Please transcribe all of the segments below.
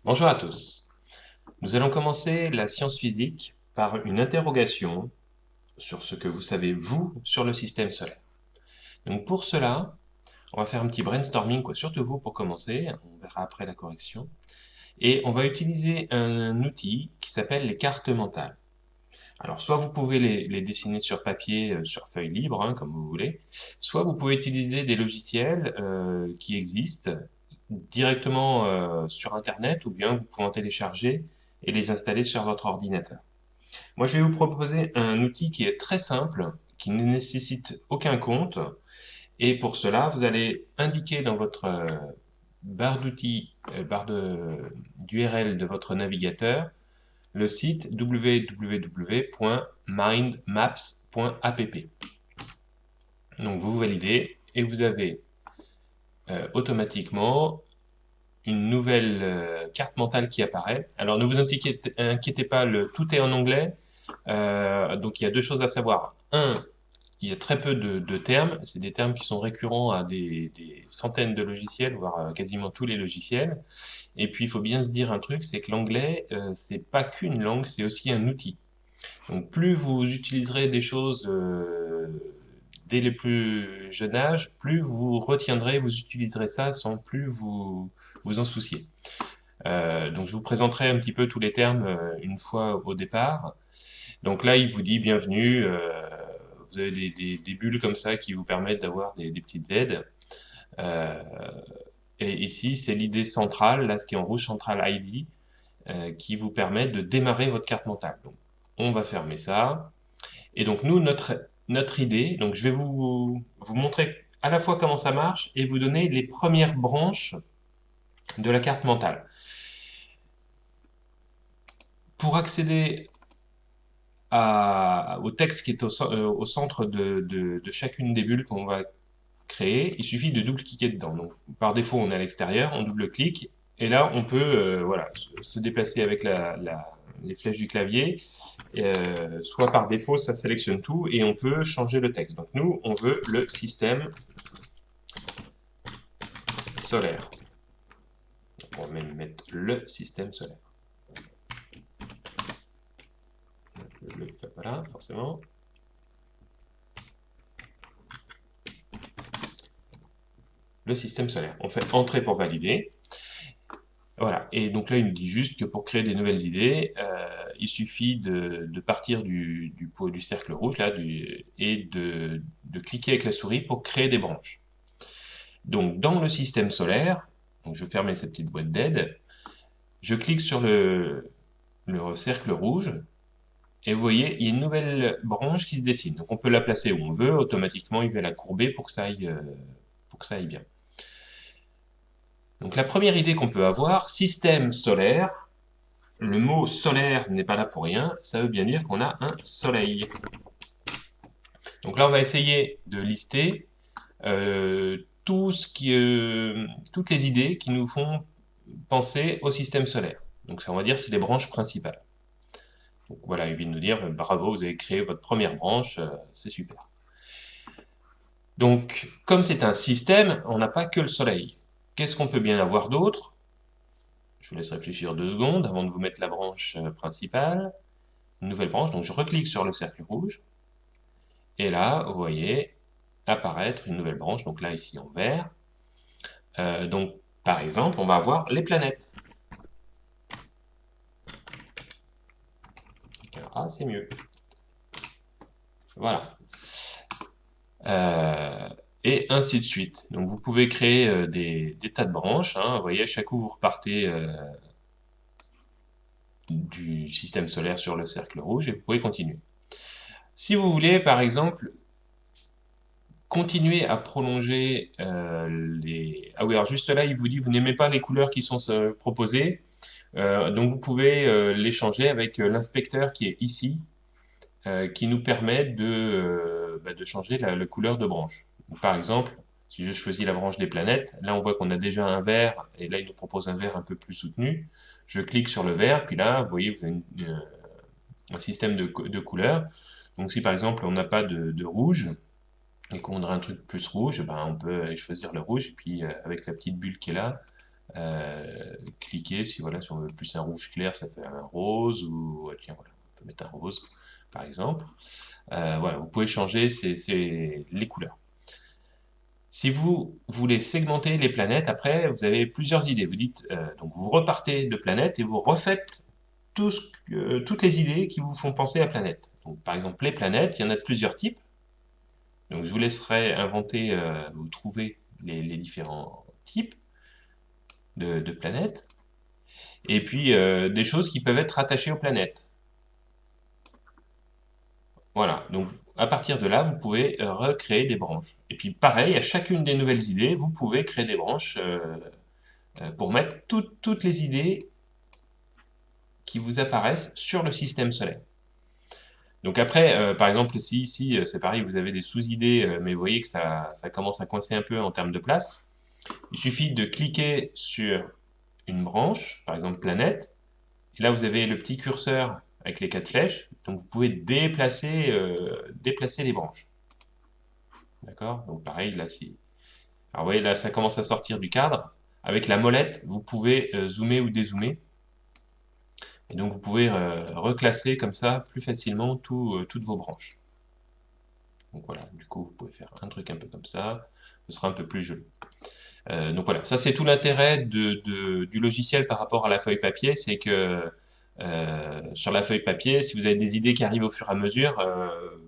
Bonjour à tous. Nous allons commencer la science physique par une interrogation sur ce que vous savez, vous, sur le système solaire. Donc pour cela, on va faire un petit brainstorming, quoi, surtout vous pour commencer, on verra après la correction. Et on va utiliser un outil qui s'appelle les cartes mentales. Alors soit vous pouvez les dessiner sur papier, sur feuille libre, hein, comme vous voulez, soit vous pouvez utiliser des logiciels qui existent directement sur Internet, ou bien vous pouvez en télécharger et les installer sur votre ordinateur. Moi, je vais vous proposer un outil qui est très simple, qui ne nécessite aucun compte, et pour cela, vous allez indiquer dans votre barre d'outils, d'URL de votre navigateur, le site www.mindmaps.app. Donc vous validez et vous avez automatiquement une nouvelle carte mentale qui apparaît. Alors ne vous inquiétez pas, tout est en anglais. Donc il y a deux choses à savoir. Un, il y a très peu de termes. C'est des termes qui sont récurrents à des centaines de logiciels, voire quasiment tous les logiciels. Et puis il faut bien se dire un truc, c'est que l'anglais, c'est pas qu'une langue, c'est aussi un outil. Donc plus vous utiliserez des choses dès le plus jeune âge, plus vous retiendrez, vous utiliserez ça sans plus vous en soucier. Donc je vous présenterai un petit peu tous les termes une fois au départ. Donc là, il vous dit bienvenue. Vous avez des bulles comme ça qui vous permettent d'avoir des petites aides. Euh, et ici, c'est l'idée centrale, là, ce qui est en rouge, Central ID, qui vous permet de démarrer votre carte mentale. Donc, on va fermer ça. Et donc nous, notre idée, donc je vais vous montrer à la fois comment ça marche et vous donner les premières branches de la carte mentale. Pour accéder au texte qui est au centre de chacune des bulles qu'on va créer, il suffit de double-cliquer dedans. Donc, par défaut, on est à l'extérieur, on double-clique, et là, on peut voilà, se déplacer avec les flèches du clavier. Soit par défaut, ça sélectionne tout, et on peut changer le texte. Donc nous, on veut le système solaire. Donc, on va même mettre le système solaire. Voilà, forcément. Le système solaire. On fait entrée pour valider. Voilà. Et donc là, il nous dit juste que pour créer des nouvelles idées, il suffit de partir du cercle rouge là, et de cliquer avec la souris pour créer des branches. Donc dans le système solaire, donc je vais fermer cette petite boîte d'aide, je clique sur le cercle rouge et vous voyez, il y a une nouvelle branche qui se dessine. Donc on peut la placer où on veut, automatiquement il va la courber pour que ça aille bien. Donc la première idée qu'on peut avoir, système solaire, le mot solaire n'est pas là pour rien, ça veut bien dire qu'on a un soleil. Donc là, on va essayer de lister toutes les idées qui nous font penser au système solaire. Donc ça, on va dire, c'est les branches principales. Donc voilà, il vient de nous dire, bravo, vous avez créé votre première branche, c'est super. Donc, comme c'est un système, on n'a pas que le soleil. Qu'est-ce qu'on peut bien avoir d'autre? Je vous laisse réfléchir 2 secondes avant de vous mettre la branche principale. Une nouvelle branche, donc je reclique sur le cercle rouge. Et là, vous voyez apparaître une nouvelle branche, donc là ici en vert. Donc par exemple, on va avoir les planètes. Ah, c'est mieux. Voilà. Euh, et ainsi de suite. Donc vous pouvez créer des tas de branches. Hein. Vous voyez, à chaque coup, vous repartez du système solaire sur le cercle rouge et vous pouvez continuer. Si vous voulez, par exemple, continuer à prolonger les... Ah oui, alors juste là, il vous dit, vous n'aimez pas les couleurs qui sont proposées. Donc vous pouvez les changer avec l'inspecteur qui est ici, qui nous permet de changer la couleur de branche. Donc, par exemple, si je choisis la branche des planètes, là on voit qu'on a déjà un vert, et là il nous propose un vert un peu plus soutenu. Je clique sur le vert, puis là, vous voyez, vous avez un système de couleurs. Donc si par exemple on n'a pas de rouge, et qu'on voudrait un truc plus rouge, ben, on peut aller choisir le rouge, et puis avec la petite bulle qui est là, cliquer, si voilà, si on veut plus un rouge clair, ça fait un rose, ou tiens, voilà, on peut mettre un rose, par exemple. Voilà, vous pouvez changer les couleurs. Si vous voulez segmenter les planètes, après, vous avez plusieurs idées. Vous dites, donc vous repartez de planète et vous refaites toutes les idées qui vous font penser à planète. Donc, par exemple, les planètes, il y en a de plusieurs types. Donc, je vous laisserai inventer ou trouver les différents types de planètes. Et puis, des choses qui peuvent être rattachées aux planètes. Voilà, donc à partir de là, vous pouvez recréer des branches. Et puis pareil, à chacune des nouvelles idées, vous pouvez créer des branches pour mettre toutes les idées qui vous apparaissent sur le système solaire. Donc après, par exemple, si ici, c'est pareil, vous avez des sous-idées, mais vous voyez que ça commence à coincer un peu en termes de place, il suffit de cliquer sur une branche, par exemple planète, et là vous avez le petit curseur avec les 4 flèches, donc vous pouvez déplacer les branches. D'accord? Donc pareil, là, si... Alors vous voyez, là, ça commence à sortir du cadre. Avec la molette, vous pouvez zoomer ou dézoomer. Et donc vous pouvez reclasser comme ça plus facilement toutes vos branches. Donc voilà, du coup, vous pouvez faire un truc un peu comme ça. Ce sera un peu plus joli. Donc voilà, ça c'est tout l'intérêt du logiciel par rapport à la feuille papier, c'est que sur la feuille papier, si vous avez des idées qui arrivent au fur et à mesure,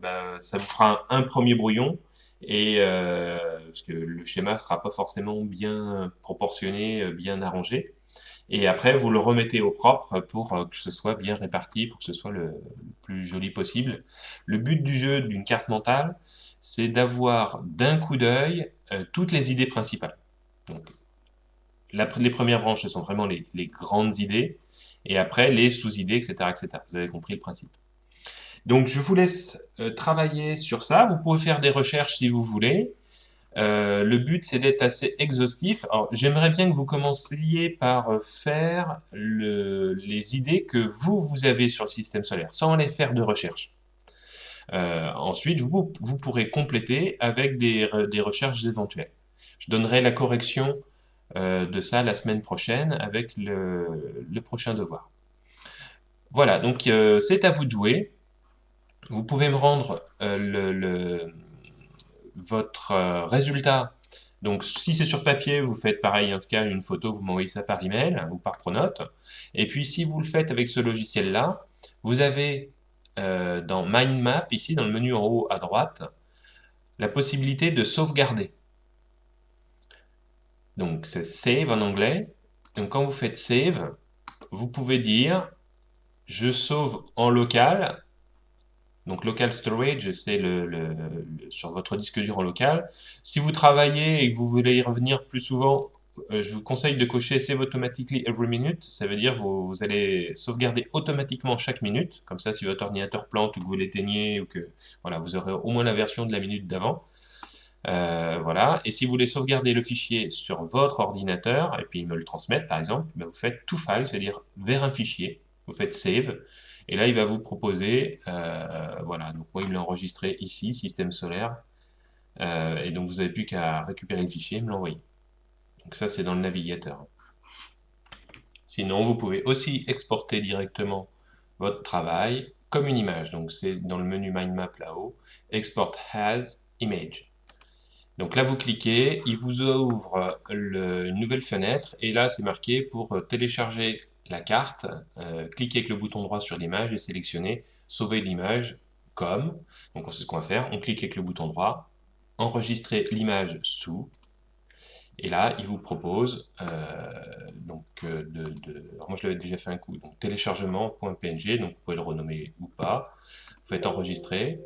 ben, ça vous fera un premier brouillon, et parce que le schéma ne sera pas forcément bien proportionné, bien arrangé. Et après, vous le remettez au propre pour que ce soit bien réparti, pour que ce soit le plus joli possible. Le but du jeu d'une carte mentale, c'est d'avoir d'un coup d'œil toutes les idées principales. Donc, les premières branches, ce sont vraiment les grandes idées, et après les sous-idées, etc., etc. Vous avez compris le principe. Donc, je vous laisse travailler sur ça. Vous pouvez faire des recherches si vous voulez. Le but, c'est d'être assez exhaustif. Alors, j'aimerais bien que vous commenciez par faire les idées que vous avez sur le système solaire, sans aller faire de recherche. Ensuite, vous pourrez compléter avec des recherches éventuelles. Je donnerai la correction de ça la semaine prochaine avec le prochain devoir. Voilà, donc c'est à vous de jouer. Vous pouvez me rendre votre résultat. Donc, si c'est sur papier, vous faites pareil, un scan, une photo, vous m'envoyez ça par email ou par Pronote. Et puis, si vous le faites avec ce logiciel-là, vous avez dans Mind Map, ici, dans le menu en haut à droite, la possibilité de sauvegarder. Donc, c'est Save en anglais. Donc, quand vous faites Save, vous pouvez dire je sauve en local. Donc local storage, c'est sur votre disque dur en local. Si vous travaillez et que vous voulez y revenir plus souvent, je vous conseille de cocher Save automatically every minute. Ça veut dire que vous allez sauvegarder automatiquement chaque minute. Comme ça, si votre ordinateur plante ou que vous l'éteignez, ou que voilà, vous aurez au moins la version de la minute d'avant. Voilà. Et si vous voulez sauvegarder le fichier sur votre ordinateur et puis me le transmettre, par exemple, ben vous faites to file, c'est-à-dire vers un fichier. Vous faites save. Et là, il va vous proposer, voilà, donc moi, il me l'a enregistré ici, système solaire. Et donc, vous n'avez plus qu'à récupérer le fichier et me l'envoyer. Donc ça, c'est dans le navigateur. Sinon, vous pouvez aussi exporter directement votre travail comme une image. Donc, c'est dans le menu Mind Map là-haut, Export as Image. Donc là, vous cliquez, il vous ouvre une nouvelle fenêtre, et là, c'est marqué pour télécharger la carte, cliquez avec le bouton droit sur l'image et sélectionnez sauver l'image comme. Donc c'est ce qu'on va faire, on clique avec le bouton droit, enregistrer l'image sous, et là, il vous propose alors moi je l'avais déjà fait un coup, donc téléchargement.png, donc vous pouvez le renommer ou pas, vous faites enregistrer,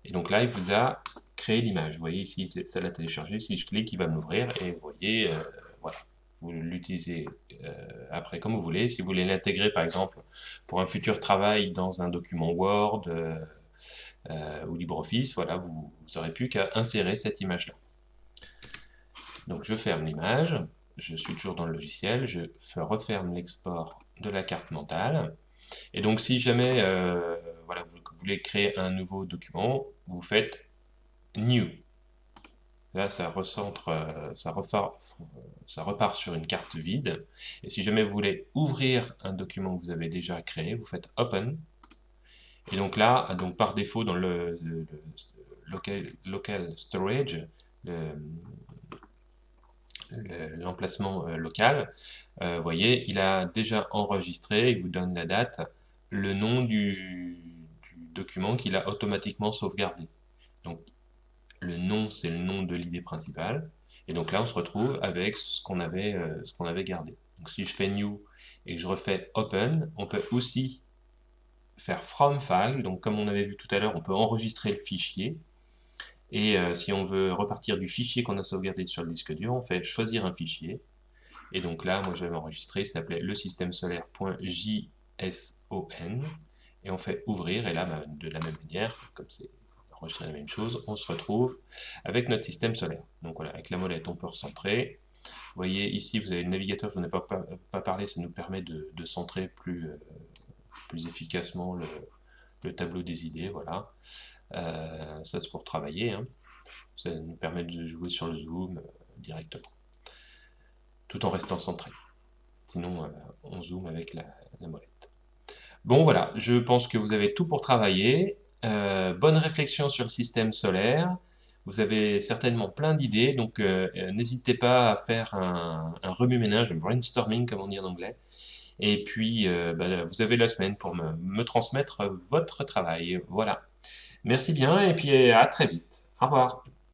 et donc là, il vous a créé l'image. Vous voyez ici, ça l'a téléchargé. Si je clique, il va m'ouvrir. Et vous voyez, voilà. Vous l'utilisez après comme vous voulez. Si vous voulez l'intégrer, par exemple, pour un futur travail dans un document Word ou LibreOffice, voilà, vous n'aurez plus qu'à insérer cette image-là. Donc je ferme l'image. Je suis toujours dans le logiciel. Je referme l'export de la carte mentale. Et donc si jamais voilà, vous voulez créer un nouveau document, vous faites New. Là, ça recentre, ça repart sur une carte vide. Et si jamais vous voulez ouvrir un document que vous avez déjà créé, vous faites Open. Et donc là, donc par défaut, dans le local storage, le- l'emplacement local, vous voyez, il a déjà enregistré, il vous donne la date, le nom du document qu'il a automatiquement sauvegardé. Donc le nom, c'est le nom de l'idée principale. Et donc là, on se retrouve avec ce qu'on avait gardé. Donc si je fais new et que je refais open, on peut aussi faire from file. Donc comme on avait vu tout à l'heure, on peut enregistrer le fichier. Et si on veut repartir du fichier qu'on a sauvegardé sur le disque dur, on fait choisir un fichier. Et donc là, moi j'avais enregistré, il s'appelait le système solaire.json. Et on fait ouvrir, et là, bah, de la même manière, comme c'est enregistré la même chose, on se retrouve avec notre système solaire. Donc voilà, avec la molette, on peut recentrer. Vous voyez ici, vous avez le navigateur, je n'en ai pas parlé, ça nous permet de centrer plus efficacement le tableau des idées. Voilà. Ça, c'est pour travailler, hein. Ça nous permet de jouer sur le zoom directement, tout en restant centré. Sinon, on zoome avec la molette. Bon, voilà, je pense que vous avez tout pour travailler. Bonne réflexion sur le système solaire. Vous avez certainement plein d'idées, donc n'hésitez pas à faire un remue-ménage, un brainstorming, comme on dit en anglais. Et puis, bah, vous avez la semaine pour me transmettre votre travail. Voilà. Merci bien, et puis à très vite. Au revoir.